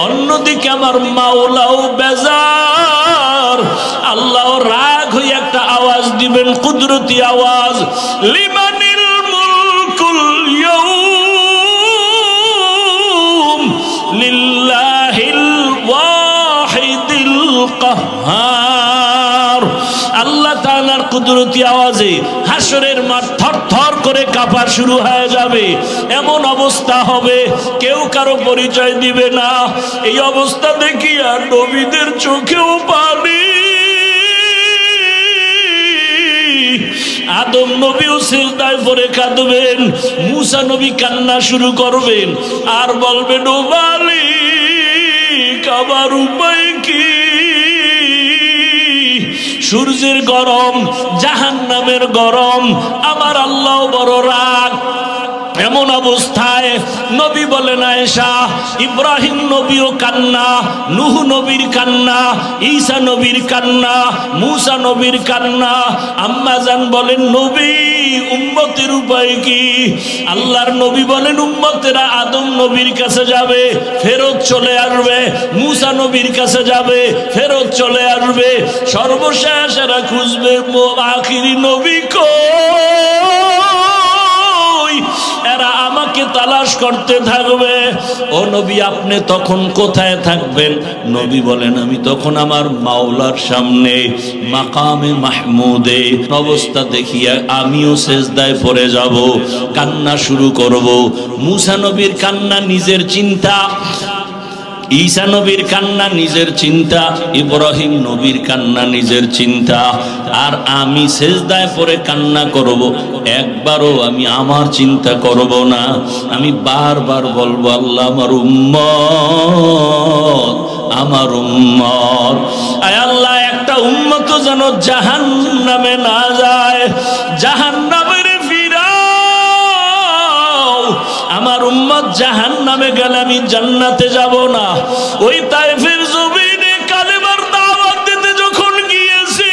অন্যদিকে আমার মাওলাও বেজার। আল্লাহ রাগ হয়ে একটা আওয়াজ দিবেন, কুদরতি আওয়াজ, লিমানিল মুলকুল ইয়াউম লিল্লাহিল ওয়াহিদিল কাহ্হার। আল্লাহ তাআলার কুদরতি আওয়াজে হাসরের মাঠ থরথর করে কাঁপা শুরু হয়ে যাবে। এমন অবস্থা হবে কেউ কারো পরিচয় দিবে না। এই অবস্থা দেখিয়া নবীদের চোখেও পানি। আদম নবীও সিজদায় পড়ে কাঁদবেন, মুসা নবী কান্না শুরু করবেন আর বলবেন, ও মালিক আমার উপায় কি? সূর্যের গরম, জাহান্নামের গরম, আমার আল্লাহ বড় রাগ। এমন অবস্থায় নবী বলেন, আয়েশা, ইব্রাহিম নবীও কান্না, নূহ নবীর কান্না, ঈসা নবীর কান্না, মুসা নবীর কান্না। আম্মা জান বলেন, নবী উম্মতের উপায় কি? আল্লাহর নবী বলেন, উম্মতেরা আদম নবীর কাছে যাবে, ফেরত চলে আসবে, মুসা নবীর কাছে যাবে, ফেরত চলে আসবে, সর্বশেষ এরা খুঁজবে আখিরি নবী কই, এরা আমাকে তালাশ করতে থাকবে। ও নবী আপনি তখন কোথায় থাকবেন? নবী বলেন, আমি তখন আমার মাওলার সামনে মাকামে মাহমুদে। অবস্থা দেখিয়া আমিও সেজদায় পড়ে যাব, কান্না শুরু করব। মুসা নবীর কান্না নিজের চিন্তা, ঈসা নবীর কান্না নিজের চিন্তা, ইব্রাহিম নবীর কান্না নিজের চিন্তা, আর আমি সেজদায় পড়ে কান্না করব। একবারও আমি আমার চিন্তা করব না। আমি বারবার বলবো, আল্লাহ আমার উম্মত, আমার উম্মত। আয় আল্লাহ একটা উম্মত যেন জাহান্নামে না যায়, জাহান্নামের আমার উম্মত জাহান্নামে গেলে আমি জান্নাতে যাব না। ওই তায়েফের জমিনে কালেমার দাওয়াত দিতে যখন গিয়েছি,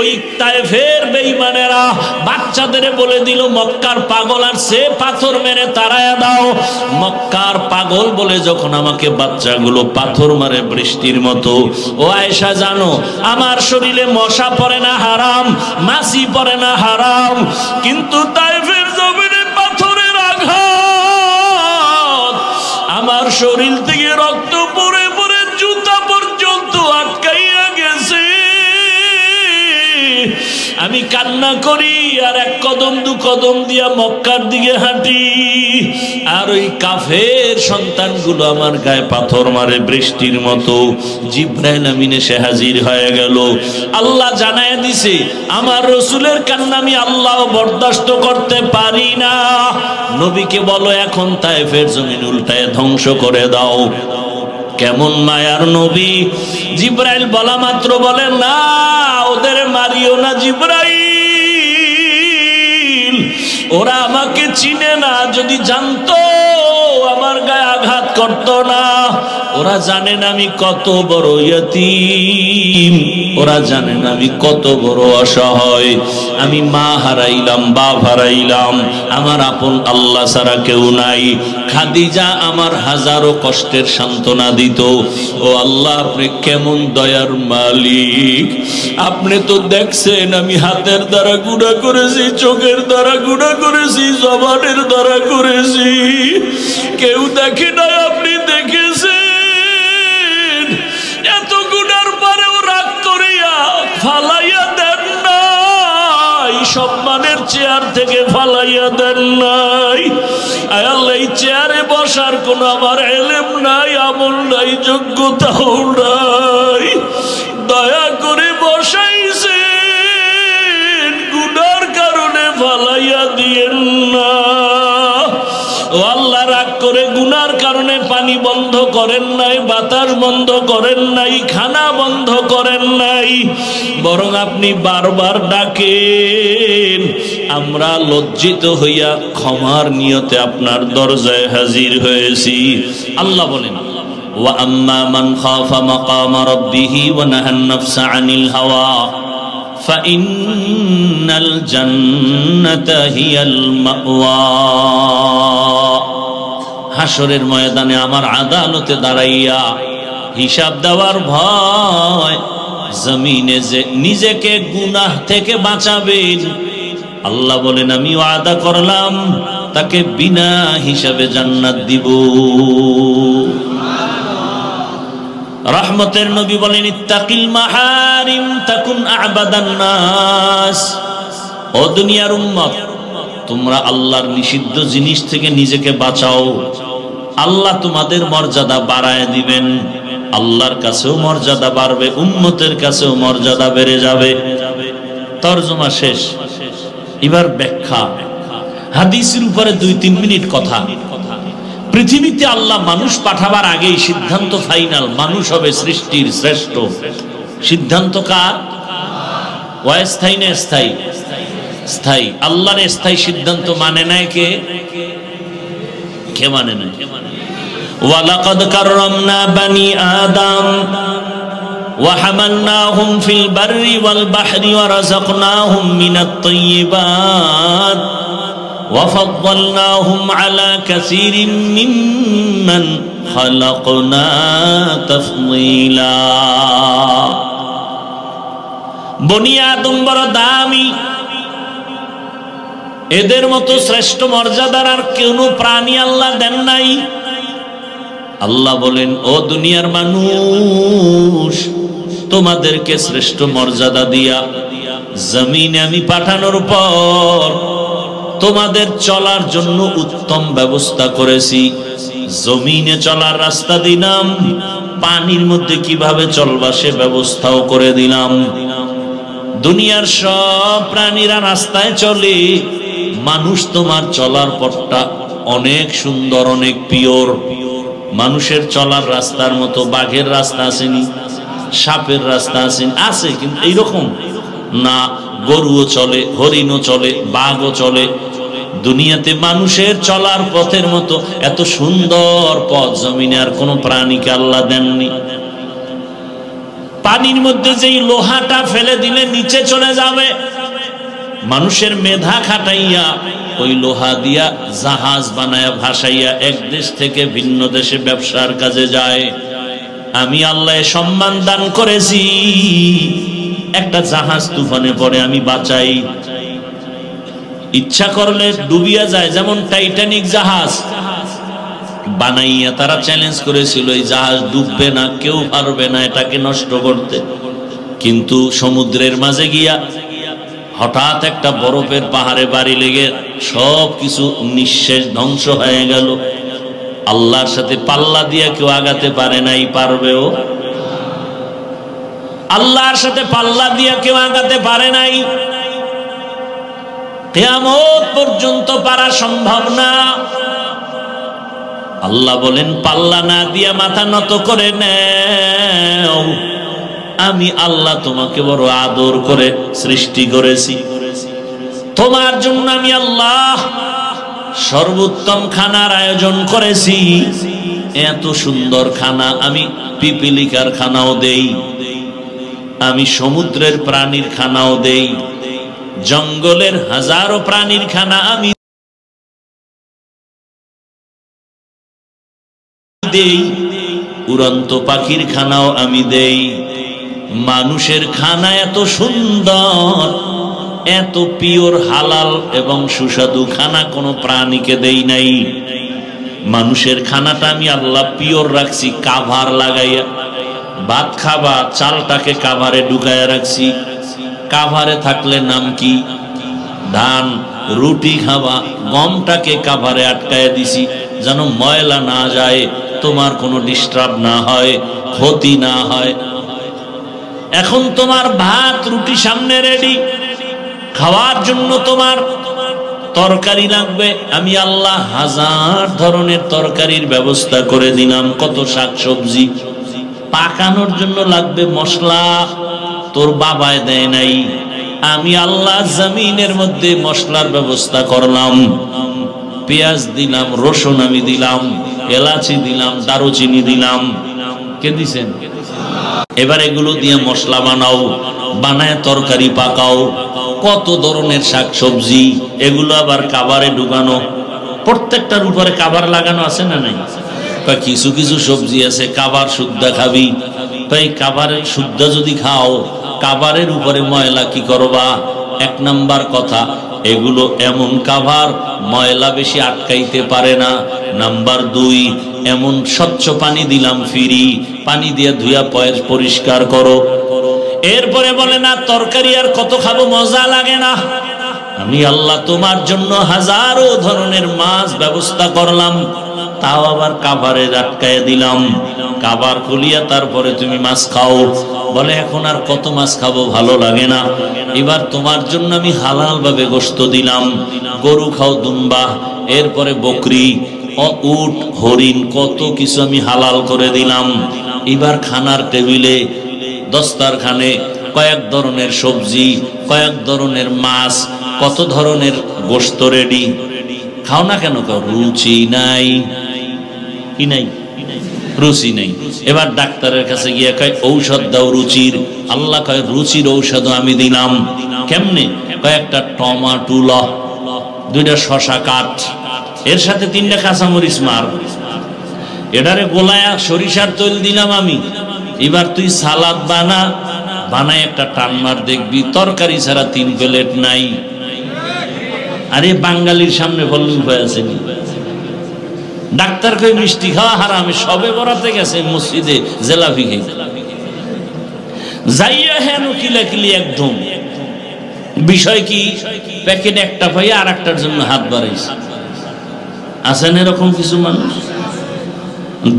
ওই তায়েফের বেঈমানেরা বাচ্চাদের বলে দিল, মক্কার পাগল আর সে পাথর মেরে তাড়ায়া দাও। মক্কার পাগল বলে যখন আমাকে বাচ্চাগুলো পাথর মারে বৃষ্টির মতো। ও আয়েশা জানো, আমার শরীরে মশা পড়ে না হারাম, মাছি পড়ে না হারাম, কিন্তু তায়েফের জমিনে আমার শরীর থেকে রক্ত পড়ে পড়ে জুতা পর্যন্ত আটকাইয়া গেছে। আমি কান্না করি আর এক কদম দু কদম দিয়া মক্কার দিকে হাঁটি, আর ওই কাফের সন্তানগুলো আমার গায়ে পাথর মারে বৃষ্টির মতো। জিব্রাইল আমিন এসে হাজির হয়ে গেল। আল্লাহ জানায় দিছে, আমার রসুলের কান্না আমি আল্লাহ বরদাস্ত করতে পারি না। নবীকে বলো এখন তায়েফের জমিন উল্টায় ধ্বংস করে দাও। কেমন মায়ার নবী! জিব্রাইল বলা মাত্র বলে, না ওদের মারিও না জিব্রাইল, ওরা আমাকে চিনে না, যদি জানতো আমার গায়ে আঘাত করতো না। ওরা জানে না আমি কত বড় ইয়তীম, ওরা জানে না আমি কত বড় অসহায়। আমি মা হারাইলাম, বাপ হারাইলাম, আমার আপন আল্লাহ ছাড়া কেউ নাই। খাদিজা আমার হাজারো কষ্টের সান্ত্বনা দিত। ও আল্লাহ, আপনি কেমন দয়ার মালিক! আপনি তো দেখছেন আমি হাতের দ্বারা গুনাহ করেছি, চোখের দ্বারা গুনাহ করেছি, জবানের দ্বারা করেছি, কেউ দেখে না, আপনি দেখেছেন। এত গুনার পরেও রাগ করিয়া ফালাইয়া দেন নাই, সম্মানের চেয়ার থেকে ফালাইয়া দেন নাই। আয় আল্লাহ, এই চেয়ারে বসার কোন আমার ইলম নাই, আমল নাই, যোগ্যতাও নাই, দয়া করে বসাইছেন, গুনার কারণে ফালাইয়া দিয়েন না। ও আল্লাহ, রাগ করে গুনার কারণে পানি বন্ধ করেন নাই, বাতাস বন্ধ করেন নাই, খানা বন্ধ করেন নাই, বরং আপনি বারবার ডাকেন। আমরা লজ্জিত হইয়া ক্ষমার নিয়তে আপনার দরজায় হাজির হয়েছি। আল্লাহ বলেন, ওয়া আম্মা মান খাফা মাকামা রাব্বিহি ওয়া নাহান নাফসা আনিল হাওয়া ফাইন্নাল জান্নাতা হিয়াল মাওয়া। হাসরের ময়দানে আমার আদালতে দাঁড়াইয়া হিসাব দেওয়ার ভয়, জমিনে যে নিজেকে গুনাহ থেকে বাঁচাবেন, আল্লাহ বলেন আমি ওয়াদা করলাম তাকে বিনা হিসাবে জান্নাত দিব। রহমতের নবী বলেন ইত্তাকিল মাহারিম তাকুন আবাদান নাস। ও দুনিয়ার উম্মত, তোমরা আল্লাহর নিষিদ্ধ জিনিস থেকে নিজেকে বাঁচাও, আল্লাহ তোমাদের মর্যাদা বাড়ায় দিবেন, আল্লাহর কাছেও মর্যাদা বাড়বে, উম্মতের কাছেও মর্যাদা বেড়ে যাবে। তরজমা শেষ। এবার ব্যাখ্যা। হাদিসের উপরে 2-3 মিনিট কথা। পৃথিবীতে আল্লাহ মানুষ পাঠাবার আগেই সিদ্ধান্ত ফাইনাল, মানুষ হবে সৃষ্টির শ্রেষ্ঠ। সিদ্ধান্ত কার? অস্থায়ী না স্থায়ী? স্থায়ী। আল্লাহর স্থায়ী সিদ্ধান্ত মানে নাই কে? কে মানে নাই? ওয়ালাকাদ কাররামনা বানি আদম ওয়া হামালনাহুম ফিল বাররি ওয়াল বাহরি ওয়া রাযাকনাহুম মিনাত তাইয়্যিবাত ওয়া ফাদ্দালনাহুম আলা কাসীরিম মিম্মান খালাকনা তাফদীলা। বনি আদম বড় দামি, এদের মতো শ্রেষ্ঠ মর্যাদার আর কোনো প্রাণী আল্লাহ দেন নাই। আল্লাহ বলেন ও দুনিয়ার মানুষ, তোমাদেরকে শ্রেষ্ঠ মর্যাদা দিয়া জমিনে আমি পাঠানোর পর তোমাদের চলার জন্য উত্তম ব্যবস্থা করেছি। জমিনে চলার রাস্তা দিলাম, পানির মধ্যে কিভাবে চলবা সে ব্যবস্থাও করে দিলাম। দুনিয়ার সব প্রাণীরা রাস্তায় চলে, মানুষ তোমার চলার পথটা অনেক সুন্দর, অনেক পিওর। মানুষের চলার রাস্তার মতো বাঘের রাস্তা আসেনি, সাপের রাস্তা আসেনি, আছে কিন্তু এইরকম না। গরুও চলে, হরিণও চলে, বাঘও চলে। দুনিয়াতে মানুষের চলার পথের মতো এত সুন্দর পথ জমিনে আর কোন প্রাণীকে আল্লাহ দেননি। পানির মধ্যে যেই লোহাটা ফেলে দিলে নিচে চলে যাবে, মানুষের মেধা খাটাইয়া ওই লোহা দিয়া জাহাজ বানায়া ভাসাইয়া এক দেশ থেকে ভিন্ন দেশে ব্যবসার কাজে যায়। আমি আল্লাহ সম্মান দান করেছি, একটা জাহাজ তুফানে পড়ে আমি বাঁচাই, ইচ্ছা করলে ডুবিয়া যায়। যেমন টাইটানিক জাহাজ বানাইয়া তারা চ্যালেঞ্জ করেছিল এই জাহাজ ডুববে না, কেউ পারবে না এটাকে নষ্ট করতে। কিন্তু সমুদ্রের মাঝে গিয়া হঠাৎ একটা বরফের পাহাড়ে বাড়ি লেগে সব কিছু নিঃশেষ ধ্বংস হয়ে গেল। আল্লাহর সাথে পাল্লা দিয়া কেউ আগাতে পারে নাই, পারবেও? আল্লাহর সাথে পাল্লা দিয়া কেউ আগাতে পারে নাই, কিয়ামত পর্যন্ত পারা সম্ভব না। আল্লাহ বলেন পাল্লা না দিয়া মাথা নত করে নেও, আমি আল্লাহ তোমাকে বড় আদর করে সৃষ্টি করেছি, তোমার জন্য আমি আল্লাহ সর্বোত্তম খানার আয়োজন করেছি। এত সুন্দর খানা আমি পিপিলিকার খানাও দেই, আমি সমুদ্রের প্রাণীর খানাও দেই, জঙ্গলের হাজারো প্রাণীর খানা আমি দেই, উড়ন্ত পাখির খানাও আমি দেই। মানুষের খানা এত সুন্দর, এত পিওর, হালাল এবং সুস্বাদু খানা কোনো প্রাণীকে দেই নাই। মানুষের খানাটা আমি আল্লাহ পিওর রাখছি, কাভার লাগাইয়া। ভাত খাবা, চালটাকে কাভারে ঢুকাইয়া রাখছি। কাভারে থাকলে নাম কি? ধান। রুটি খাবা, গমটাকে কাভারে আটকায় দিছি যেন ময়লা না যায়, তোমার কোনো ডিস্টার্ব না হয়, ক্ষতি না হয়। এখন তোমার ভাত রুটি সামনে রেডি, খাওয়ার জন্য তোমার তরকারি লাগবে, আমি আল্লাহ হাজার ধরনের তরকারির ব্যবস্থা করে দিলাম। কত শাকসবজি, পাকানোর জন্য লাগবে মশলা, তোর বাবায় দেয় নাই, আমি আল্লাহ জমিনের মধ্যে মশলার ব্যবস্থা করলাম। পেঁয়াজ দিলাম, রসুন আমি দিলাম, এলাচি দিলাম, দারুচিনি দিলাম। কে দিছেন? এবার এগুলো দিয়ে মশলা বানাও, বানায় তরকারি পাকাও। কত ধরনের শাকসবজি, এগুলো আবার কাভারে ঢুকানো। প্রত্যেকটার উপরে কাবার লাগানো আছে না নাই? কিছু কিছু সবজি আছে কাবার শুদ্ধা খাবি, তাই কাবারের শুদ্ধা যদি খাও কাবারের উপরে ময়লা কি করবা? এক নাম্বার কথা, এগুলো এমন কাভার ময়লা বেশি আটকাইতে পারে না। নাম্বার 2, এমন স্বচ্ছ পানি দিলাম ফ্রি, পানি দিয়ে ধুইয়া পরিষ্কার করো। এরপরে বলে না তরকারি আর কত খাবো, মজা লাগে না? আমি আল্লাহ তোমার জন্য হাজারো ধরনের মাছ ব্যবস্থা করলাম, তাও আবার কাভারে আটকায় দিলাম। কাবার খুলিয়া তারপরে তুমি মাছ খাও। বলে এখন আর কত মাছ খাবো, ভালো লাগে না। এবার তোমার জন্য আমি হালাল ভাবে গোশত দিলাম, গরু খাও দুম্বা, এরপরে বকরি, উট, হরিণ, কত কিছু আমি হালাল করে দিলাম। এবার খানার টেবিলে দস্তারখানে কয়েক ধরনের সবজি, কয়েক ধরনের মাছ, কত ধরনের গোশত রেডি। খাও না কেন? রুচি নাই। কি নাই? রুচি নেই। এবার ডাক্তারের কাছে গিয়ে কয় ঔষধ দাও রুচির। আল্লাহ কয় রুচির ঔষধ আমি দিলাম। কেমনে? কয়েকটা টমাটো ল, 2টা শশা কাট, এর সাথে 3টা কাঁচামরিচ মার, এটারে গোলায়া সরিষার তেল দিলাম আমি। এবার তুই সালাদ বানায় একটা টান মার, দেখবি তরকারি ছাড়া 3 প্লেট নাই। আরে বাঙালির সামনে বললে উপায় আছে? ডাক্তার কই মিষ্টি খাওয়া হারামে, সবে বরাতে গেছে মসজিদে জেলাপি খেয়ে যাইয়া হেন কিলাকিলি একদম। বিষয় কি? প্যাকেট একটা পাইয়া আর একটার জন্য হাত বাড়াইছে। আছেন এরকম কিছু মানুষ?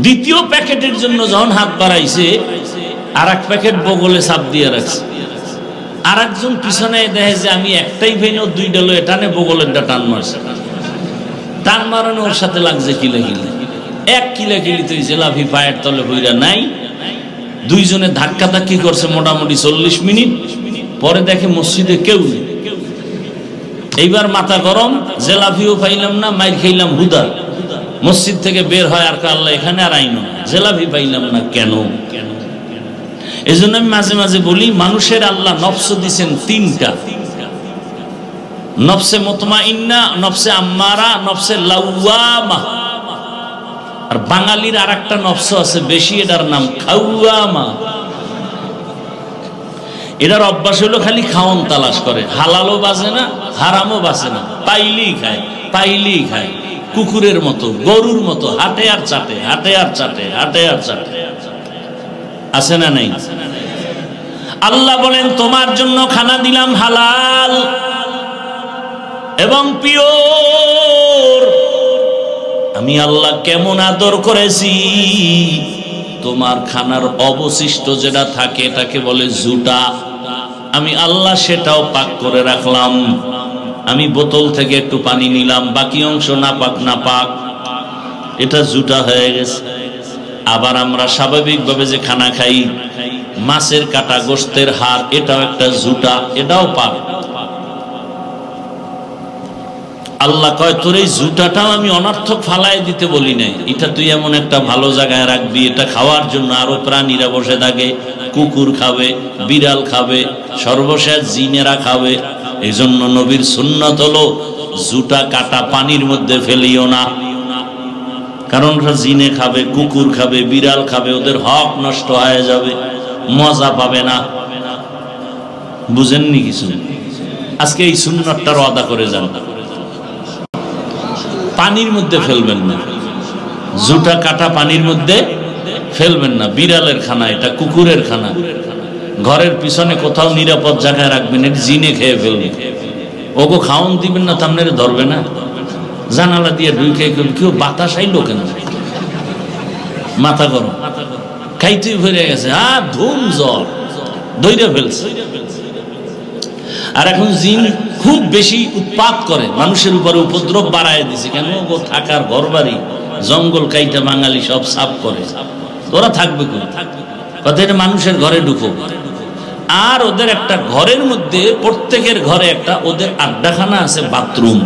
দ্বিতীয় প্যাকেটের জন্য যখন হাত বাড়াইছে, আর এক প্যাকেট বগলে চাপ দিয়ে রাখছে। আর একজন পিছনে দেখে যে আমি একটাই ভেনো 2টা লো, টানে বগলেরটা টান মারছে। টান মারানো ওর সাথে লাগছে কিলাকিলি। 1 কিলাকিলি তুই জেলাপি পায়ের তলে বইরা নাই। 2 জনে ধাক্কা ধাক্কি করছে মোটামুটি 40 মিনিট। পরে দেখে মসজিদে কেউ নেই। এইবার মাথা গরম, জেলাপিও পাইলাম না, মাইর খাইলাম হুদা। মসজিদ থেকে বের হয় আর আল্লাহ এখানে আর আইনো, জেলাপি পাইলাম না কেন? এই জন্য আমি মাঝে মাঝে বলি, মানুষের আল্লাহ নফস দিচ্ছেন 3টা, নফসে মুতমাইন্না, নফসে আম্মারা, নফসে লাওয়ামা। আর বাঙালির আর একটা নফস আছে বেশি, এটার নাম খাওয়ামা। এটার অভ্যাস হলো খালি খাওন তালাশ করে, হালালও বাজে না, হারামও বাজে না, পাইলেই খায়, পাইলেই খায়। কুকুরের মতো, গরুর মতো, হাটে আর চাটে, হাটে আর চাটে, হাটে আর চাটে। আছে না নাই? আল্লাহ বলেন তোমার জন্য খানা দিলাম হালাল এবং পিওর। আমি আল্লাহ কেমন আদর করেছি। তোমার খানার অবশিষ্ট যেটা থাকে এটাকে বলে জুটা, আমি আল্লাহ সেটাও পাক করে রাখলাম। আমি বোতল থেকে একটু পানি নিলাম, বাকি অংশ নাপাক নাপাক, এটা জুটা হয়ে গেছে। আবার আমরা স্বাভাবিকভাবে যে খানা খাই, মাছের কাটা, গোশতের হাড়, এটাও একটা জুটা, এটাও পাক। আল্লাহ কয় তোর এই জুটাটাও আমি অনর্থক ফালাই দিতে বলি নাই, এটা তুই এমন একটা ভালো জায়গায় রাখবি, এটা খাওয়ার জন্য আরো প্রাণীরা বসে থাকে, কুকুর খাবে, বিড়াল খাবে, সর্বশেষ জিনেরা খাবে। এই জন্য নবীর সুন্নত হলো জুটা কাটা পানির মধ্যে ফেলিও না, কারণ জিনে খাবে, কুকুর খাবে, বিড়াল খাবে, ওদের হক নষ্ট হয়ে যাবে, মজা পাবে না। বুঝেননি কিছু? আজকে এই সুন্নতটার আদা করে যান, পানির মধ্যে ফেলবেন না, জুটা কাটা পানির মধ্যে ফেলবেন না। বিড়ালের খানা এটা, কুকুরের খানা, ঘরের পিছনে কোথাও নিরাপদ জায়গায় রাখবেন, এটা জিনে খেয়ে ফেলবে। ওগো খাওন দিবেন না, তামনে ধরবে না। জানালা দিয়ে ঢুকে কেউ বাতাস আইলো কেন? মাথা গরম, খাইতেই ভরে গেছে, ধুম জ্বর ধইরা ফেলছে। আর এখন জিন খুব বেশি উৎপাত করে, মানুষের উপরে উপদ্রব বাড়ায় দিছে। কেন? ও থাকার ঘর বাড়ি, জঙ্গল কাইটা বাঙালি সব সাফ করে, ওরা থাকবে কোন? এটা মানুষের ঘরে ঢুকো। আর ওদের একটা ঘরের মধ্যে, প্রত্যেকের ঘরে একটা ওদের আড্ডাখানা আছে, বাথরুম।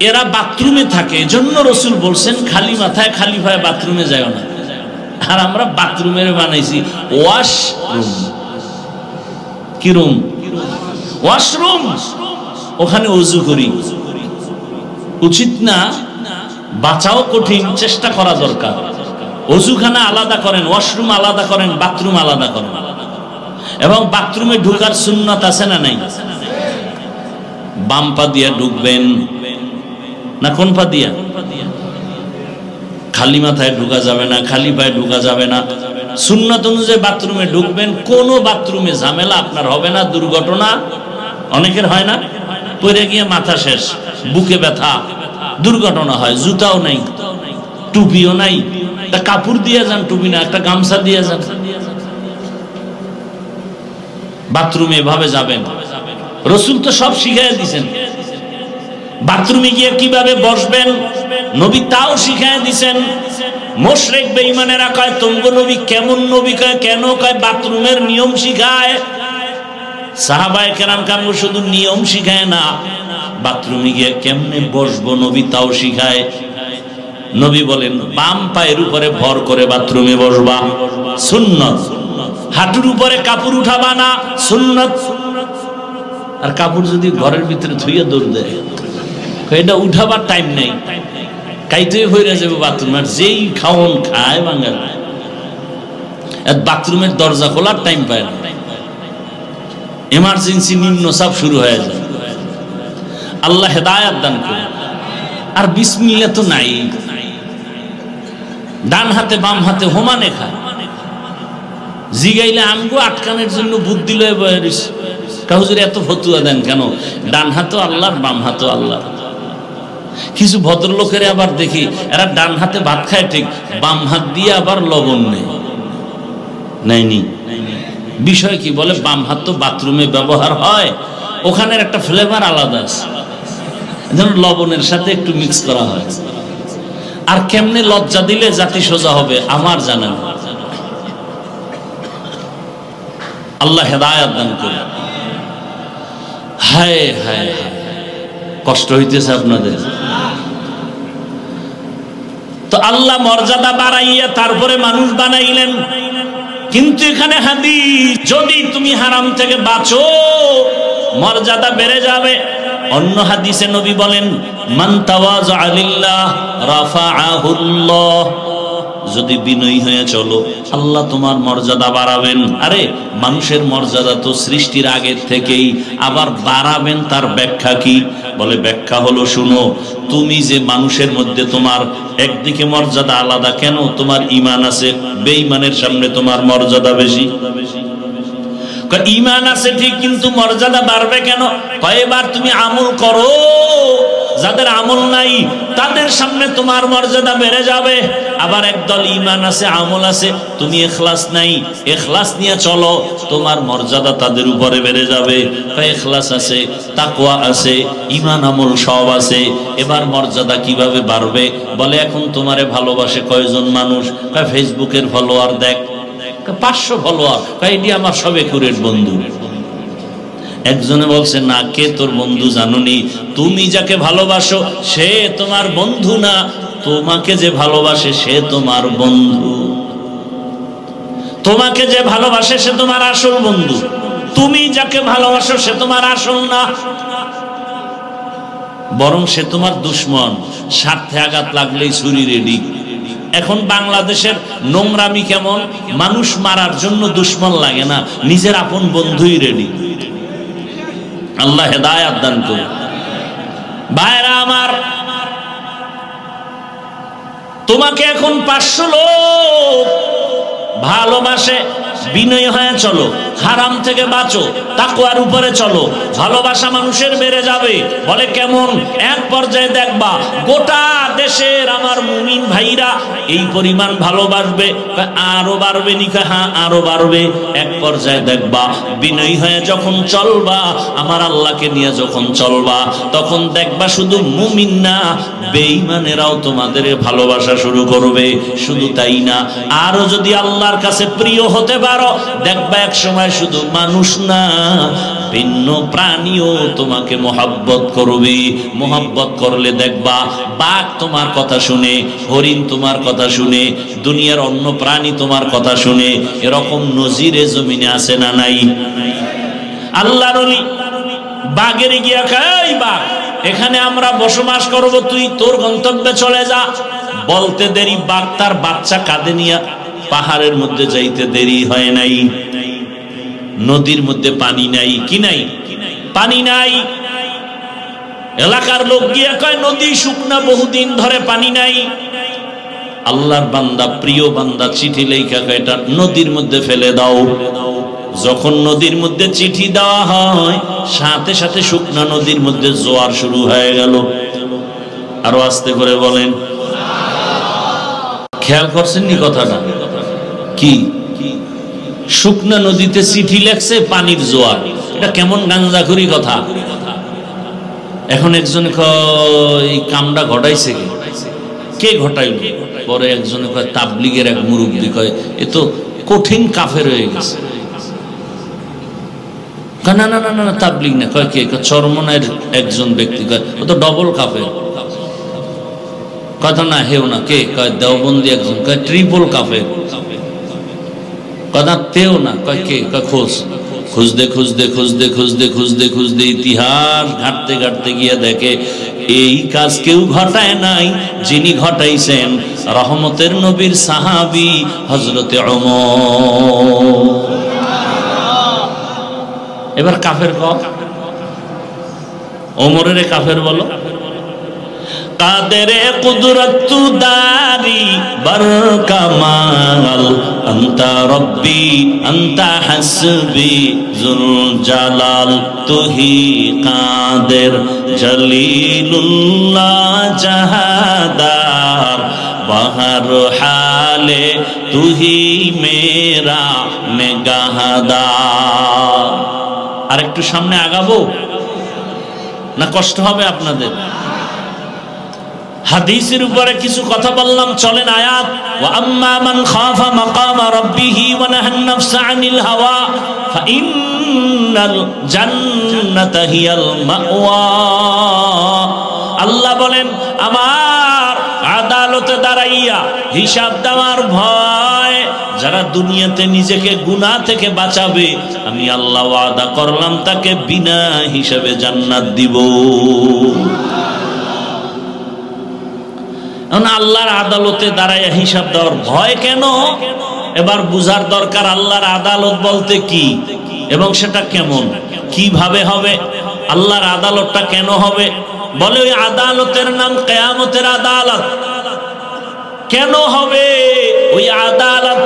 এরা বাথরুমে থাকে, এজন্য রসুল বলছেন খালি মাথায় খালি পায়ে বাথরুমে যায় না। আর আমরা বাথরুমের বানাইছি ওয়াশরুম। কি রুম? ওয়াশরুম। ওখানে ওযু করি, উচিত না, বাঁচাও কঠিন, চেষ্টা করা দরকার। অজুখানা আলাদা করেন, ওয়াশরুম আলাদা করেন, বাথরুম আলাদা করেন। এবং বাথরুমে ঢুকার সুন্নাত আছে না নাই? বাম পা দিয়া ঢুকবেন না কোন পা দিয়া? খালি মাথায় ঢুকা যাবে না, খালি পায়ে ঢুকা যাবে না। সুন্নাত অনুযায়ী বাথরুমে ঢুকবেন। কোন বাথরুমে ঝামেলা আপনার হবে না, দুর্ঘটনা অনেকের হয় না, পড়ে গিয়ে মাথা শেষ, বুকে ব্যথা, দুর্ঘটনা হয়। জুতাও নাই, টুপিও নাই, একটা কাপড় দিয়ে যান, টুপি না একটা গামছা দিয়ে যান। বাথরুমে এভাবে যাবেন। রাসূল তো সব শিখাইয়া দিয়েছেন। বাথরুমে গিয়ে কিভাবে বসবেন নবী তাও শিখাইয়া দিয়েছেন। মুশরিক বেঈমানেরা কয় তোমগো নবী কেমন নবী, কয় কেন, কয় বাথরুমের নিয়ম শিখায়। সাহাবায়ে কেরাম কামগো শুধু নিয়ম শিখায় না, বাথরুমে গিয়ে কেমনে বসবো নবী তাও শিখায়। নবী বলেন বাম পায়ের উপরে ভর করে বাথরুমে বসবা, সুন্নাত। হাঁটুর উপরে কাপড় উঠাবা না, সুন্নাত। আর কাপড় যদি ঘরের ভিতরে ধুইয়া দৌড় দেয়, এটা উঠাবার টাইম নেই, কাইতে হয়ে যাবে বাথরুম। আর যেই খাওন খায় বাঙালি, বাথরুমের দরজা খোলার টাইম পায় না, এমার্জেন্সি নিম্নচাপ শুরু হয়ে যায়। আল্লাহ হেদায়াত দান করে। আর বিসমিল্লাহ তো নাই, ডান হাতে বাম হাতে হোমানে খায়। জিগাইলে আমগো আটকানোর জন্য বুদ্ধি লয়ে বয়ে রইছে, হুজুর এত ফতুয়া দেন কেন? ডান হাতও আল্লাহর, বাম হাতও আল্লাহর। কিছু ভদ্রলোকের আবার দেখি এরা ডান হাতে ভাত খায় ঠিক, বাম হাত দিয়ে আবার লবণ নেয়নি। বিষয় কি? বলে বাম হাত তো বাথরুমে ব্যবহার হয়, ওখানের একটা ফ্লেভার আলাদা আছে, যেন লবণের সাথে একটু মিক্স করা হয়। আর কেমনে লজ্জা দিলে জাতি সোজা হবে আমার জানা নেই। আল্লাহ হেদায়াত দান করে। হায় হায়, কষ্ট হইতেছে আপনাদের। তো আল্লাহ মর্যাদা বাড়াইয়া তারপরে মানুষ বানাইলেন। কিন্তু এখানে হাদিস, যদি তুমি হারাম থেকে বাঁচো মর্যাদা বেড়ে যাবে। অন্য হাদিসে নবী বলেন মান তাওয়াযা লিল্লাহ রাফাআহুল্লাহ, যদি বিনয়ী হয়ে চলো আল্লাহ তোমার মর্যাদা বাড়াবেন। আরে মানুষের মর্যাদা তো সৃষ্টির আগের থেকেই, আবার বাড়াবেন তার ব্যাখ্যা কি? বলে ব্যাখ্যা হলো শুনো, তুমি যে মানুষের মধ্যে তোমার একদিকে মর্যাদা আলাদা কেন? তোমার ঈমান আছে, বেঈমানের সামনে তোমার মর্যাদা বেশি। ঈমান আছে ঠিক, কিন্তু মর্যাদা বাড়বে কেন? কয়েকবার তুমি আমল করো, যাদের আমল নাই তাদের সামনে তোমার মর্যাদা বেড়ে যাবে। আবার একদল ঈমান আছে, আমল আছে, তুমি ইখলাস নাই, ইখলাস নিয়ে চলো, তোমার মর্যাদা তাদের উপরে বেড়ে যাবে। ইখলাস আছে, তাকওয়া আছে, ঈমান আমল সব আছে, এবার মর্যাদা কিভাবে বাড়বে? বলে এখন তোমারে ভালোবাসে কয়জন মানুষ? ফেসবুকের ফলোয়ার দেখ, 500 ফলোয়ার, এটি আমার সবে কুরের বন্ধু। একজনে বলছে না, কে তোর বন্ধু জানুনি? তুমি যাকে ভালোবাসো সে তোমার বন্ধু না, তোমাকে যে ভালোবাসে সে তোমার বন্ধু। তোমাকে যে ভালোবাসে সে তোমার আসল বন্ধু, তুমি যাকে ভালোবাসো সে তোমার আসল না, বরং সে তোমার দুশ্মন। স্বার্থে আঘাত লাগলেই ছুরি রেডি। এখন বাংলাদেশের নোংরামি কেমন, মানুষ মারার জন্য দুশ্মন লাগে না, নিজের আপন বন্ধুই রেডি। আল্লাহ হেদায়াত দান করুন। ভাইরা আমার, তোমাকে এখন 500 লোক ভালোবাসে, বিনয়ী হয়ে চলো, হারাম থেকে বাঁচো, তাকওয়ার উপরে চলো, ভালোবাসা মানুষের বেড়ে যাবে। বলে কেমন? এক পর্যায়ে দেখবা গোটা দেশের আমার মুমিন ভাইরা এই পরিমাণ ভালোবাসবে। আরো বাড়বে নিকা? হ্যাঁ আরো বাড়বে। এক পর্যায়ে দেখবা বিনয়ী হয়ে যখন চলবা, আমার আল্লাহকে নিয়ে যখন চলবা, তখন দেখবা শুধু মুমিন না, বেঈমানেরাও তোমাদের ভালোবাসা শুরু করবে। শুধু তাই না, আরো যদি আল্লাহর কাছে প্রিয় হতে পারো, দেখবা এক সময় শুধু মানুষ না, ভিন্ন প্রাণীও তোমাকে মহব্বত করবে। মহব্বত করলে দেখবা বাঘ তোমার কথা শুনে, হরিণ তোমার কথা শুনে, দুনিয়ার অন্য প্রাণী তোমার কথা শুনে। এরকম নজিরে জমিনে আছে না নাই? আল্লাহর ওলি বাঘের গিয়া খায়, বাঘ এখানে আমরা বসবাস করব, তুই তোর গন্তব্যে চলে যা। বলতে দেরি বাঘ তার বাচ্চা কাঁধে নিয়ে পাহাড়ের মধ্যে যাইতে দেরি হয় নাই। নদীর মধ্যে পানি নাই, কি নাই? পানি নাই। এলাকার লোক গিয়ে কয় নদী শুকনা, বহুদিন ধরে পানি নাই। আল্লাহর বান্দা, প্রিয় বান্দা চিঠি লেখা কয় এটা নদীর মধ্যে ফেলে দাও। যখন নদীর মধ্যে চিঠি দেওয়া হয়, সাথে সাথে শুকনা নদীর মধ্যে জোয়ার শুরু হয়ে গেল। আরো আস্তে করে বলেন, খেয়াল করছেন নি কথাটা? কি শুকনা নদীতে চিঠি লেখছে, পানির জোয়ার, এটা কেমন গাঞ্জাখুরি কথা। এখন একজনে কয় এই কামটা ঘটাইছে কে ঘটাইল? পরে একজনে কয় তাবলিগের এক মুরব্বী, কয় এ তো কঠিন কাফের হয়ে গেছে। না না না না, তাবলিগ না। কয় কে? চরমনের একজন ব্যক্তি। কয় ও তো ডবল কাফের। কথা না হেও না। কে? কয় দেওবন্দি একজন। কয় ট্রিপল কাফের। কথা তেও না। কয় কে? কয় খোঁজ। খুঁজতে খুঁজতে খুঁজতে খুঁজতে খুঁজতে খুঁজতে ইতিহাস ঘাটতে ঘাটতে গিয়ে দেখে এই কাজ কেউ ঘটায় নাই, যিনি ঘটাইছেন রহমতের নবীর সাহাবী হযরতে ওমর। এবার কাফের কও, ওমরের কাফের বলো। কাদেরে কুদরত দারি বার কামাল, আনতা রব্বি আনতা হাসবি জুল জালাল, তুহি কাদের জলিলুল্লাহ জাহাদার, বাহর হালে তুহি মেরা নেগাহদার। আর একটু সামনে আগাবো না কষ্ট হবে আপনাদের? হাদিসের উপরে কিছু কথা বললাম, চলেন আয়াত। ওয়া আম্মা মান খাফা মাকামা রাব্বিহি ওয়া নাহান নাফসা আনিল হাওয়া ফাইন্নাল জান্নাতা হিয়াল মাওয়া। আল্লাহ বলেন, আমার আদালতে দাঁড়াইয়া হিসাব দেওয়ার ভয় যারা দুনিয়াতে নিজেকে গুনাহ থেকে বাঁচাবে, আমি আল্লাহ ওয়াদা করলাম তাকে বিনা হিসাবে জান্নাত দিব। আল্লাহর আদালতে দাঁড়ায় হিসাব দেওয়ার ভয় কেন? এবার বুঝার দরকার আল্লাহর আদালত বলতে কি এবং সেটা কেমন, কিভাবে হবে, আল্লাহর আদালতটা কেন হবে। বলে ওই আদালতের নাম কিয়ামতের আদালত। কেন হবে ওই আদালত?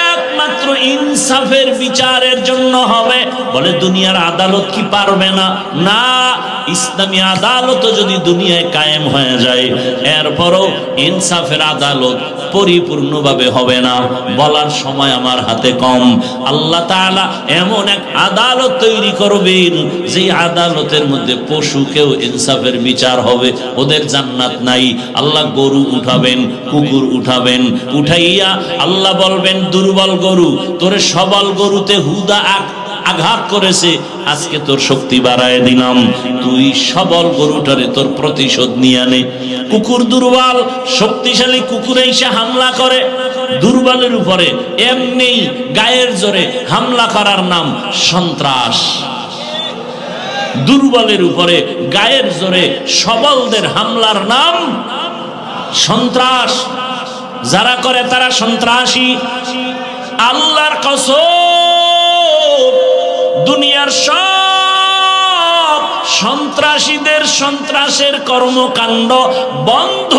একমাত্র ইনসাফের বিচারের জন্য হবে। বলে দুনিয়ার আদালত কি পারবে না? না, ইসলামী আদালত যদি দুনিয়ায় কায়েম হয়ে যায়, এরপরও ইনসাফের আদালত পরিপূর্ণভাবে হবে না। বলার সময় আমার হাতে কম। আল্লাহ তাআলা এমন এক আদালত তৈরি করবেন যে আদালতের মধ্যে পশুকেও ইনসাফের বিচার হবে। ওদের জান্নাত নাই। আল্লাহ গরু উঠাবেন, কুকুর উঠাবেন, উঠাইয়া আল্লাহ বলবেন দুর্বল গরু, তোরে সবল গরুতে হুদা আঘাত করেছে, আজকে তোর শক্তি বাড়ায় দিলাম, তুই সবল গরুটারে তোর প্রতিশোধ নিয়ে নে। কুকুর দুর্বল, শক্তিশালী কুকুর এসে হামলা করে দুর্বলের উপরে, এমনি গায়ের জোরে হামলা করার নাম সন্ত্রাস। দুর্বলের উপরে গায়ের জোরে সবলদের হামলার নাম সন্ত্রাস। যারা করে তারা সন্ত্রাসী। আল্লাহর কসম, দুনিয়ার সব সন্ত্রাসীদের সন্ত্রাসের কর্মকাণ্ড বন্ধ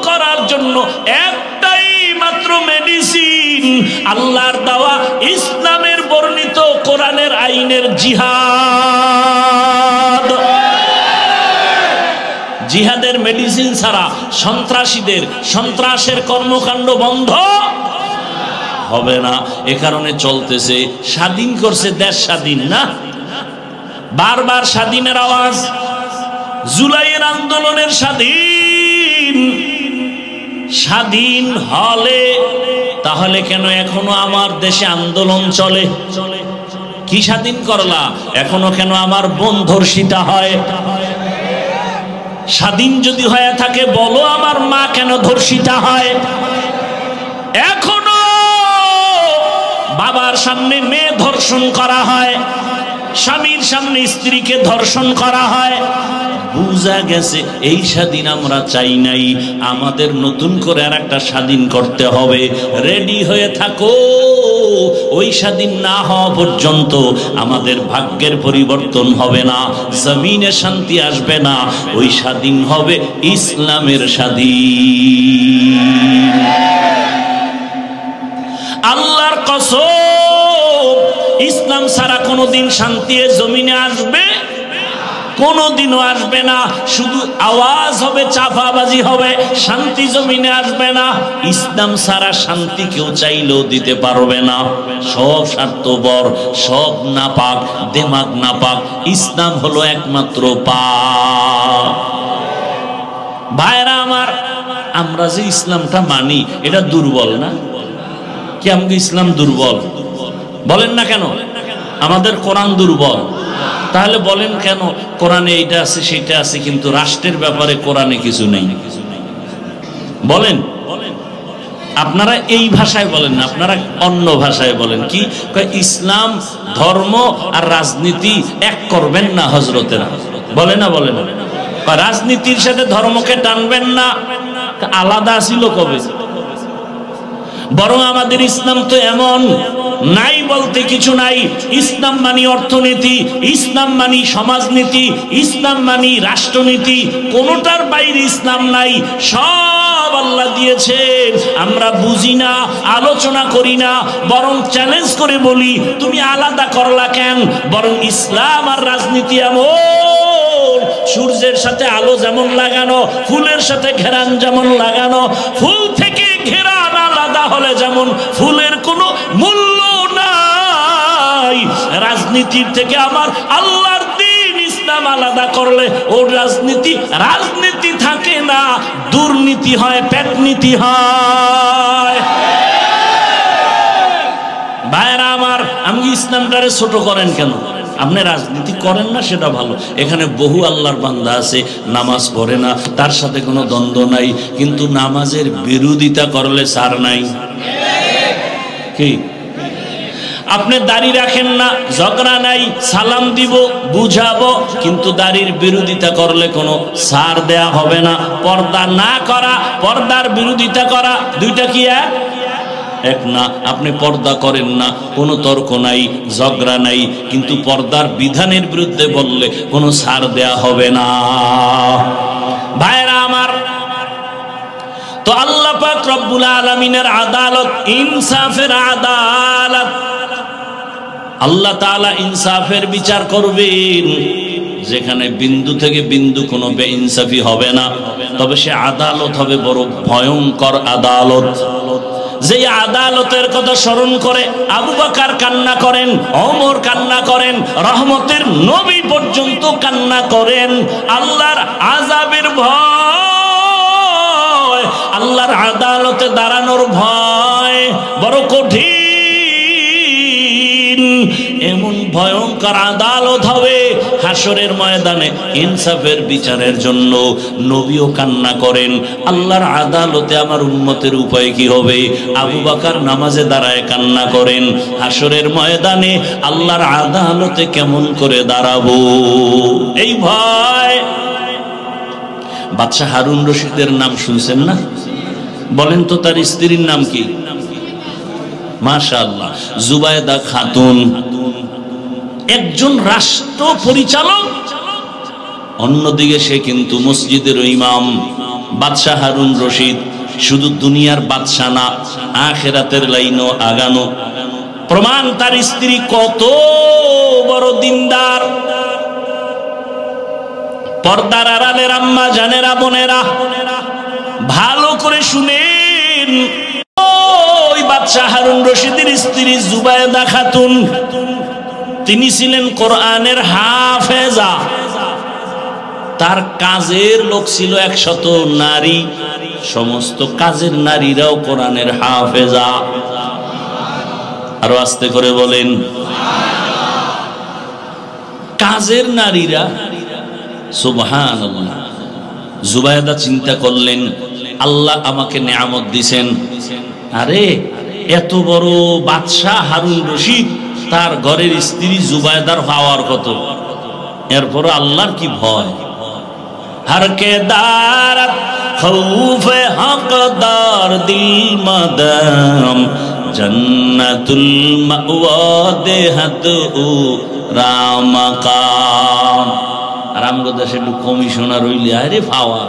করার জন্য একটাই মাত্র মেডিসিন, আল্লাহর দেওয়া ইসলামের বর্ণিত কোরআনের আইনের জিহাদ। জিহাদের মেডিসিন ছাড়া সন্ত্রাসীদের সন্ত্রাসের কর্মকাণ্ড বন্ধ হবে না। এ কারণে চলতেছে, স্বাধীন করছে দেশ, স্বাধীন না, বারবার স্বাধীনের আওয়াজ। জুলাইয়ের আন্দোলনের স্বাধীন, স্বাধীন হলে তাহলে কেন এখনো আমার দেশে আন্দোলন চলে? কি স্বাধীন করলা, এখনো কেন আমার বোন ধর্ষিতা হয়? স্বাধীন যদি হয়ে থাকে বলো, আমার মা কেন ধর্ষিতা হয়? এখনো বাবার সামনে মেয়ে ধর্ষণ করা হয়। স্বামীর সামনে স্ত্রীকে ধর্ষণ করা হয়। বুঝা গেছে এই স্বাধীন আমরা চাই নাই, আমাদের নতুন করে আর একটা স্বাধীন করতে হবে। রেডি হয়ে থাকো, ওই স্বাধীন না হওয়া পর্যন্ত আমাদের ভাগ্যের পরিবর্তন হবে না, জমিনে শান্তি আসবে না। ওই স্বাধীন হবে ইসলামের স্বাধীন। আল্লাহর কসম, ইসলাম ছাড়া কোনোদিন শান্তি জমিনে আসবে? কোনোদিনও আসবে না। শুধু আওয়াজ হবে, চাপাবাজি হবে, শান্তি জমিনে আসবে না। ইসলাম ছাড়া শান্তি কেউ চাইলেও দিতে পারবে না। সব স্বার্থপর, সব নাপাক, দেমাগ নাপাক। ইসলাম হলো একমাত্র পাক। ভাইরা আমার, আমরা যে ইসলামটা মানি এটা দুর্বল না? কি আমাকে ইসলাম দুর্বল বলেন না কেন? আমাদের কোরআন দুর্বল। তাহলে বলেন কেন কোরআনে এইটা আছে সেটা আছে, কিন্তু রাষ্ট্রের ব্যাপারে কোরআনে কিছু নেই? বলেন। আপনারা এই ভাষায় বলেন না, আপনারা অন্য ভাষায় বলেন। কি ইসলাম ধর্ম আর রাজনীতি এক করবেন না হযরতেরা, বলে না? বলে না। রাজনীতির সাথে ধর্মকে টানবেন না। আলাদা ছিল কবে? বরং আমাদের ইসলাম তো এমন, নাই বলতে কিছু নাই। ইসলাম মানি অর্থনীতি, ইসলাম মানি সমাজনীতি, ইসলাম মানি রাষ্ট্রনীতি, কোনোটার বাইরে ইসলাম নাই। সব আল্লাহ দিয়েছেন, আমরা বুঝি না, আলোচনা করি না, বরং চ্যালেঞ্জ করে বলি তুমি আলাদা করলা কেন? বরং ইসলাম আর রাজনীতি এমন, সূর্যের সাথে আলো যেমন লাগানো, ফুলের সাথে ঘেরান যেমন লাগানো, ফুল থেকে ঘেরান আলাদা হলে যেমন ফুলের কোনো মূল্য নাই, রাজনীতির থেকে আমার আল্লাহর দ্বীন ইসলাম আলাদা করলে ও রাজনীতি থাকে না, দুর্নীতি হয়, পেটনীতি হয়। ভাইরা আমার, আমি ইসলামটারে ছোট করেন কেন? আপনি রাজনীতি করেন না সেটা ভালো, এখানে বহু আল্লাহর বান্দা আছে নামাজ পড়ে না, তার সাথে কোনো দ্বন্দ্ব নাই, কিন্তু নামাজের বিরোধিতা করলে সার নাই। কি আপনি দাড়ি রাখেন না, ঝগড়া নাই, সালাম দিব, বুঝাবো, কিন্তু দাড়ির বিরোধিতা করলে কোনো সার দেয়া হবে না। পর্দা না করা, পর্দার বিরোধিতা করা, দুইটা কি এক না? আপনি পর্দা করেন না, কোনো তর্ক নাই, ঝগড়া নাই, কিন্তু পর্দার বিধানের বিরুদ্ধে বললে কোনো ছাড় দেয়া হবে না। ভাইরা আমার, তো আল্লাহ পাক রব্বুল আলামিনের আদালত, ইনসাফের আদালত, আল্লাহ তাআলা ইনসাফের বিচার করবেন। যেখানে বিন্দু থেকে বিন্দু কোনো বেইনসাফি হবে না, তবে সে আদালত হবে বড় ভয়ঙ্কর আদালত। যে আদালতের কথা স্মরণ করে আবু বকর কান্না করেন, ওমর কান্না করেন, রহমতের নবী পর্যন্ত কান্না করেন। আল্লাহর আযাবের ভয়, আল্লাহর আদালতে দাঁড়ানোর ভয় বড় কঠিন। এমন ভয়ঙ্কর আদালত হবে হাসরের ময়দানে, ইনসাফের বিচারের জন্য নবীও কান্না করেন, আল্লাহর আদালতে আমার উম্মতের উপায় কি হবে? আবু বকর নামাজে দাঁড়ায় কান্না করেন, হাসরের ময়দানে আল্লাহর আদালতে কেমন করে দাঁড়াবো, এই ভয়। বাদশাহ হারুন রশিদের নাম শুনছেন না? বলেন তো তার স্ত্রীর নাম কি? মাশাআল্লাহ, জুবায়দা খাতুন। একজন রাষ্ট্র পরিচালক, অন্যদিকে সে কিন্তু মসজিদের ইমাম। বাদশাহ হারুন রশিদ শুধু দুনিয়ার বাদশাহ না, আখিরাতের লাইনও আগানো। প্রমাণ তার স্ত্রী কত বড় দিনদার। পর্দার আড়ালের আম্মা জানেরা, বোনেরা, ভালো করে শুনেন। ওই বাদশাহ হারুন রশিদের স্ত্রী জুবায়দা খাতুন, তিনি ছিলেন কোরআনের হাফেজা। তার কাজের লোক ছিল 100 নারী, সমস্ত কাজের নারীরাও কোরআনের হাফেজা। আরো আস্তে করে বলেন, কাজের নারীরা। সুবহানাল্লাহ। জুবায়দা চিন্তা করলেন, আল্লাহ আমাকে নেয়ামত দিছেন, আরে এত বড় বাদশাহ হারুন রশিদ, তার ঘরের স্ত্রী জুবায়দার পাওয়ার কত, এরপর আল্লাহর কি ভয়। হরকে দারত খৌফে হকদার দিল মাদাম জন্নতুল মাওয়া দেহাত ও রামাকাম। আরামগো দেশে একটু কমিশনার হইলে আরে পাওয়া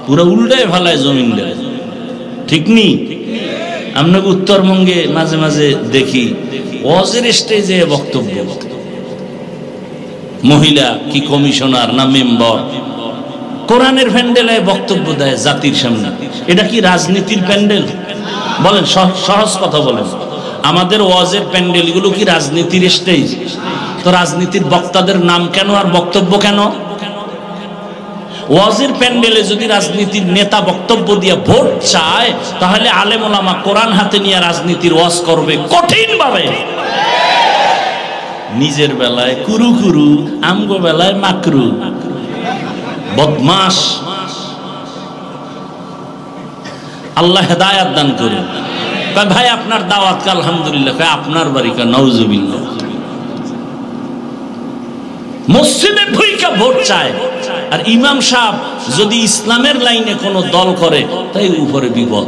পুরো উল্টায় ফেলায় জমিনটা, ঠিক নি? আপনাকে উত্তরবঙ্গে মাঝে মাঝে দেখি ওয়াজের স্টেজে বক্তব্য, মহিলা কি কমিশনার না মেম্বার কোরআনের প্যান্ডেলে বক্তব্য দেয় জাতির সামনে। এটা কি রাজনীতির প্যান্ডেল? বলেন, সহজ কথা বলেন, আমাদের ওয়াজের প্যান্ডেলগুলো কি রাজনীতির স্টেজ? তো রাজনীতির বক্তাদের নাম কেন আর বক্তব্য কেন? ওয়াজের প্যান্ডেলে যদি রাজনীতির নেতা বক্তব্য দিয়ে ভোট চায়, তাহলে আলেম ওলামা কোরআন হাতে নিয়ে রাজনীতির ওয়াজ করবে কঠিন ভাবে। নিজের বেলায় কুরু কুরু, আমগো বেলায় মাকরু, বদমাস। আল্লাহ হেদায়াত দান করুন। ভাই আপনার দাওয়াত কা? আলহামদুলিল্লাহ। আপনার বাড়ি কা? নাউজুবিল্লাহ। মসজিদে ঢুইকা ভোট চায়, আর ইমাম সাহেব যদি ইসলামের লাইনে কোন দল করে তাই উপরে বিপদ।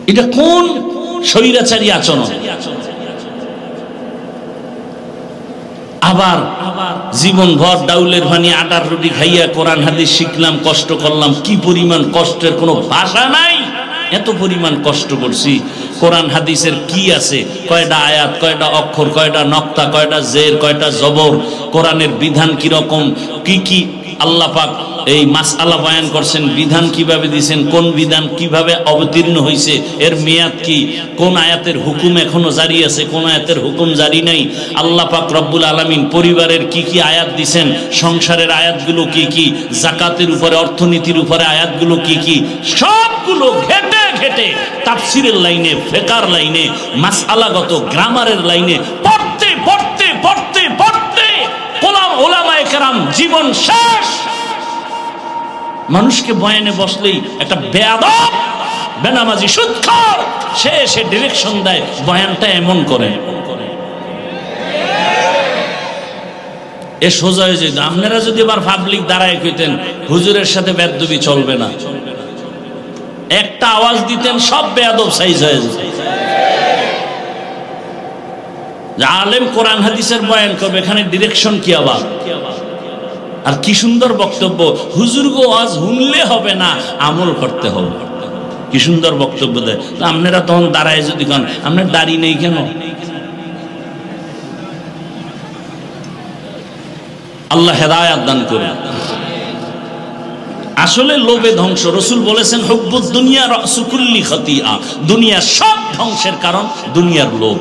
এটা কোন স্বৈরাচারী আচরণ? আবার জীবন ভর ডাউলের ভানি আটার রুটি খাইয়া কোরআন হাদিস শিখলাম, কষ্ট করলাম, কি পরিমাণ কষ্টের কোনো ভাষা নাই। এত পরিমাণ কষ্ট করছি। কোরআন হাদিসের কি আছে, কয়টা আয়াত, কয়টা অক্ষর, কয়টা নক্তা, কয়টা জের, কয়টা জবর, কোরআনের বিধান কি রকম, কি কি আল্লাহ পাক এই মাসআলা বয়ান করছেন, বিধান কিভাবে দিয়েছেন, কোন বিধান কিভাবে অবতীর্ণ হয়েছে, এর মেয়াদ কি, কোন আয়াতের হুকুম এখনো জারি আছে, কোন আয়াতের হুকুম জারি নাই, আল্লাহ পাক রব্বুল আলামিন পরিবারের কি কি আয়াত দিয়েছেন, সংসারের আয়াতগুলো কি কি, জাকাতের উপরে, অর্থনীতির উপরে আয়াতগুলো কি কি, সবগুলো ঘেটে ঘেটে তাফসীরের লাইনে, ফিকহের লাইনে, মাসআলাগত গ্রামারের লাইনে পড়তে পড়তে পড়তে পড়তে ওলামায়ে কেরাম জীবন শেষ। মানুষকে বয়ানে বসলেই একটা বেয়াদব, বেনামাজি, সুদখোর সে এসে ডিরেকশন দেয়, বয়ানটা এমন করে। এ সোজা হয়ে যেত। আপনারা যদি আবার পাবলিক দাঁড়ায় কইতেন হুজুরের সাথে বেয়াদবি চলবে না, একটা আওয়াজ দিতেন সব বেয়াদব সাইজ হয়ে যেত। আলেম কোরআন হাদিসের বয়ান করবে, এখানে ডিরেকশন কি আবার? আর কি সুন্দর বক্তব্য। হুজুর গো আজ শুনলে হবে না, আমল করতে হবে। কি সুন্দর বক্তব্য দেয়। তো আপনারা তখন দাঁড়ায় যদি কন আপনার দাড়ি নেই কেন? আল্লাহ হেদায়াত দান করে। আসলে লোভে ধ্বংস। রাসূল বলেছেন হুব্বুদ দুনিয়া রাসু কুল্লি খাতিয়া, দুনিয়া সব ধ্বংসের কারণ দুনিয়ার লোভ।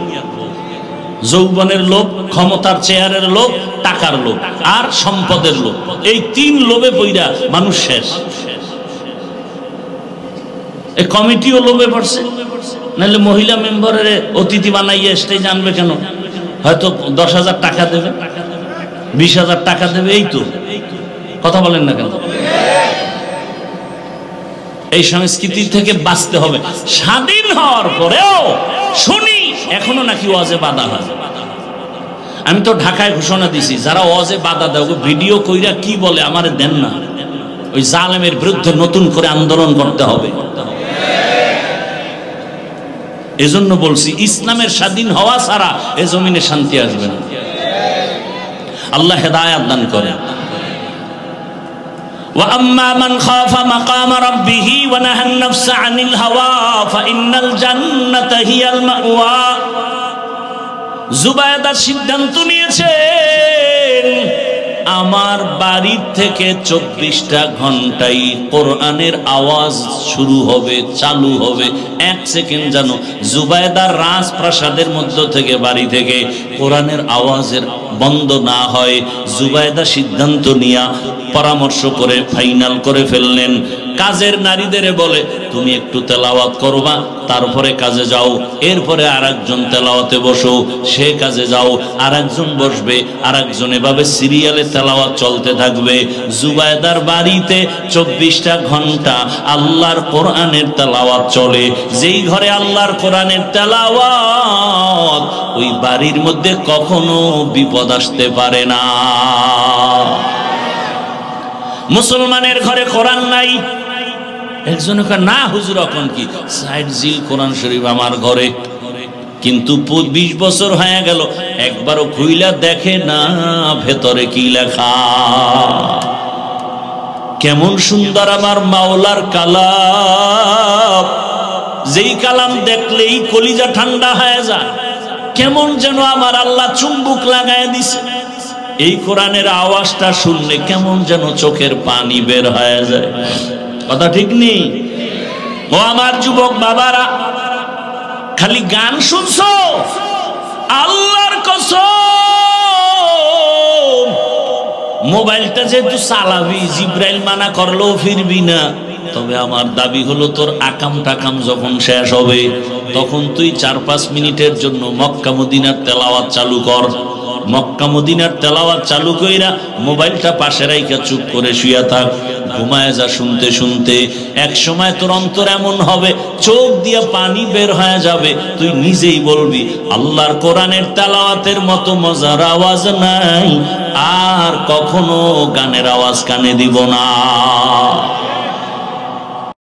যৌবনের লোভ, ক্ষমতার চেয়ারের লোভ, টাকার লোভ আর সম্পদের লোভ। এই তিন লোভে পইরা মানুষ শেষ। এই কমিটিও লোভে পড়ছে, নাহলে মহিলা মেম্বারের অতিথি বানাইয়া স্টেজে আনবে কেন? হয়তো 10,000 টাকা দেবে, 20,000 টাকা দেবে, এই তো কথা বলেন না কেন? এই সংস্কৃতি থেকে বাঁচতে হবে। স্বাধীন হওয়ার পরেও শুনি এখনো নাকি ওয়াজে বাধা হয়। আমি তো ঢাকায় ঘোষণা দিছি, যারা ওয়াজে বাধা দেয় ভিডিও কইরা কি বলে আমারে দেন না, ওই জালেমের বিরুদ্ধে নতুন করে আন্দোলন করতে হবে। এজন্য বলছি ইসলামের স্বাধীন হওয়া ছাড়া এ জমিনে শান্তি আসবে না। আল্লাহ হেদায়াত দান করে। وَأَمَّا مَنْ خَافَ مَقَامَ رَبِّهِ وَنَهَى النَّفْسَ عَنِ الْهَوَى فَإِنَّ الْجَنَّةَ هِيَ الْمَأْوَى। জুবায়দা সিদ্ধান্ত নিয়েছেন আমার বাড়ির থেকে 24টা ঘন্টাই কোরআনের আওয়াজ শুরু হবে, চালু হবে। 1 সেকেন্ড যেন জুবায়দার রাজপ্রাসাদের মধ্য থেকে, বাড়ি থেকে কোরআনের আওয়াজের বন্ধ না হয়। জুবায়দা সিদ্ধান্ত নিয়ে পরামর্শ করে ফাইনাল করে ফেললেন কাজের নারীদের বলে তুমি একটু তেলাওয়াত করবা, তারপরে কাজে যাও, এরপরে আরেকজন তেলাওয়াতে বসো, সে কাজে যাও, আরেকজন বসবে, আরেকজন, এভাবে সিরিয়ালে তেলাওয়াত চলতে থাকবে। জুবায়দার বাড়িতে 24টা ঘন্টা আল্লাহর কোরআনের তেলাওয়াত চলে। যেই ঘরে আল্লাহর কোরআনের তেলাওয়াত, ওই বাড়ির মধ্যে কখনো বিপদ আসতে পারে না। মুসলমানের ঘরে কোরআন নাই, একজন না হুজুর এখন কি সাইড জিল কোরআন শরীফ আমার ঘরে, কিন্তু 20 বছর হয়ে গেল একবারও খুইলা দেখে না ভেতরে কি লেখা। কেমন সুন্দর আমার মাওলার কালাম, যেই কালাম দেখলেই কলিজা ঠান্ডা হয়ে যায়, কেমন যেন আমার আল্লাহ চুম্বুক লাগায় দিছে। এই কোরআনের আওয়াজটা শুনলে কেমন যেন চোখের পানি বের হয়ে যায়। কথা ঠিক নেই? ও আমার যুবক বাবারা, খালি গান শুনছো? আল্লাহর কসম, মোবাইলটা যেহেতু চালাবি, জিব্রাইল মানা করলেও ফিরবি না। তবে আমার দাবি হলো, তোর আকাম টাকাম যখন শেষ হবে, তখন তুই 4-5 মিনিটের জন্য মক্কা মদিনার তেলাওয়াত চালু কর। মক্কা মদিনার তেলাওয়াত চালু কইরা মোবাইলটা পাশে রাইখা চুপ করে শুয়ে থাক, ঘুমায় যা শুনতে শুনতে। এক সময় তোর অন্তর এমন হবে, চোখ দিয়া পানি বের হয়ে যাবে, তুই নিজেই বলবি আল্লাহর কোরআনের তেলাওয়াতের মতো মজার আওয়াজ নাই, আর কখনো গানের আওয়াজ কানে দিব না।